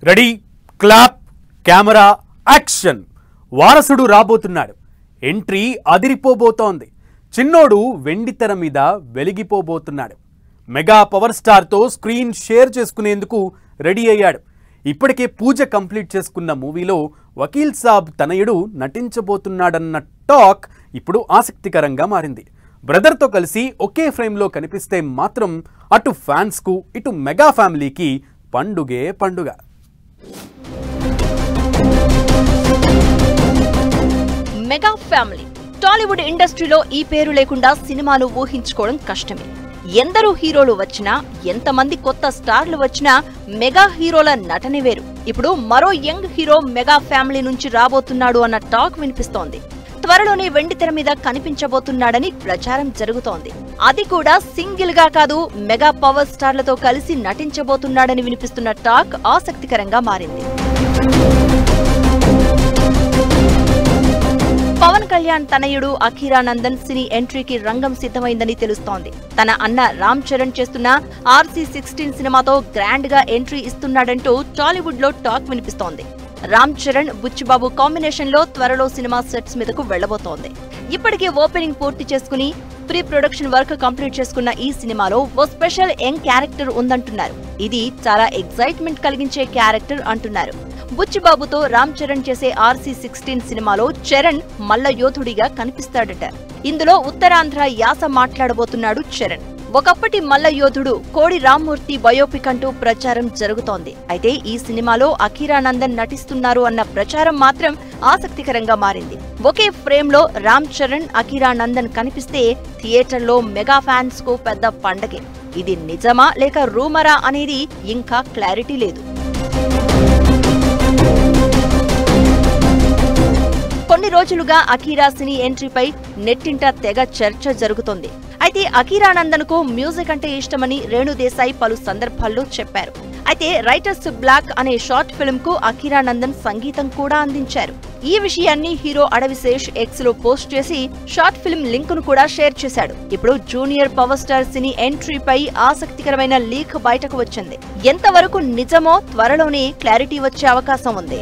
ready clap camera action వారసుడు రాబోతున్నాడు entry అదిరిపోబోతోంది చిన్నోడు వెండితెర మీద వెలిగిపోబోతున్నాడు మెగా పవర్ స్టార్ తో స్క్రీన్ షేర్ చేసుకునేందుకు రెడీ అయ్యాడు ఇప్పటికే పూజ కంప్లీట్ చేసుకున్న మూవీలో వకీల్ సాబ్ తనయుడు నటించబోతున్నాడన్న టాక్ ఇప్పుడు ఆసక్తికరంగా మారింది బ్రదర్ తో కలిసి ఒకే ఫ్రేమ్ లో కనిపిస్తే మాత్రం అటు ఫ్యాన్స్ కు ఇటు మెగా ఫ్యామిలీకి పండుగే పండుగ మెగా ఫ్యామిలీ టాలీవుడ్ ఇండస్ట్రీలో ఈ పేరు లేకుండా సినిమాను ఊహించుకోవడం కష్టమే ఎందరో హీరోలు వచ్చినా ఎంతమంది కొత్త స్టార్లు వచ్చినా మెగా హీరోల నటనే వేరు ఇప్పుడు మరో యంగ్ హీరో మెగా ఫ్యామిలీ నుంచి రాబోతున్నాడు అన్న టాక్ వినిపిస్తోంది త్వరలోనే వెండితెర మీద కనిపించబోతున్నాడని ప్రచారం జరుగుతోంది అది కూడా సింగిల్ గా కాదు మెగా పవర్ స్టార్లతో కలిసి నటించబోతున్నాడని వినిపిస్తున్న టాక్ ఆసక్తికరంగా మారింది పవన్ కళ్యాణ్ తనయుడు అఖీరానందన్ సినీ ఎంట్రీకి రంగం సిద్ధమైందని తెలుస్తోంది తన అన్న రామ్ చరణ్ చేస్తున్న RC16 సినిమాతో గ్రాండ్ గా ఎంట్రీ ఇస్తున్నాడంటూ టాలీవుడ్ లో టాక్ వినిపిస్తోంది రామ్ చరణ్ బుచ్చిబాబు కాంబినేషన్ లో త్వరలో సినిమా సెట్స్ మీదకు వెళ్లబోతోంది ఇప్పటికే ఓపెనింగ్ పూర్తి చేసుకుని ప్రీ ప్రొడక్షన్ వర్క్ కంప్లీట్ చేసుకున్న ఈ సినిమాలో ఓ స్పెషల్ యంగ్ క్యారెక్టర్ ఉందంటున్నారు ఇది చాలా ఎక్సైట్మెంట్ కలిగించే క్యారెక్టర్ అంటున్నారు బుచ్చిబాబుతో రామ్ చరణ్ చేసే RC16 సినిమాలో చరణ్ మల్ల యోధుడిగా కనిపిస్తాడట ఇందులో ఉత్తరాంధ్ర యాస మాట్లాడబోతున్నాడు చరణ్ ఒకప్పటి మల్ల యోధుడు కోడి రామ్మూర్తి బయోపిక్ అంటూ ప్రచారం జరుగుతోంది అయితే ఈ సినిమాలో అఖీరానందన్ నటిస్తున్నారు అన్న ప్రచారం మాత్రం ఆసక్తికరంగా మారింది ఒకే ఫ్రేమ్ లో రామ్ చరణ్ అఖీరానందన్ కనిపిస్తే థియేటర్లో మెగా ఫ్యాన్స్ కు పెద్ద పండగే ఇది నిజమా లేక రూమరా అనేది ఇంకా క్లారిటీ లేదు కొన్ని రోజులుగా అఖీరా సినీ ఎంట్రీపై నెట్టింట తెగ చర్చ జరుగుతోంది అయితే అఖీరానందన్ కు మ్యూజిక్ అంటే ఇష్టమని రేణు దేశాయ్ పలు సందర్భాల్లో చెప్పారు అయితే రైటర్స్ బ్లాక్ అనే షార్ట్ ఫిల్మ్ కు అఖీరానందన్ సంగీతం కూడా అందించారు ఈ విషయాన్ని హీరో అడవిశేష్ ఎక్స్ లో పోస్ట్ చేసి షార్ట్ ఫిల్మ్ లింక్ ను కూడా షేర్ చేశాడు ఇప్పుడు జూనియర్ పవర్ స్టార్ సినీ ఎంట్రీపై ఆసక్తికరమైన లీక్ బయటకు వచ్చింది ఎంతవరకు నిజమో త్వరలోనే క్లారిటీ వచ్చే అవకాశం ఉంది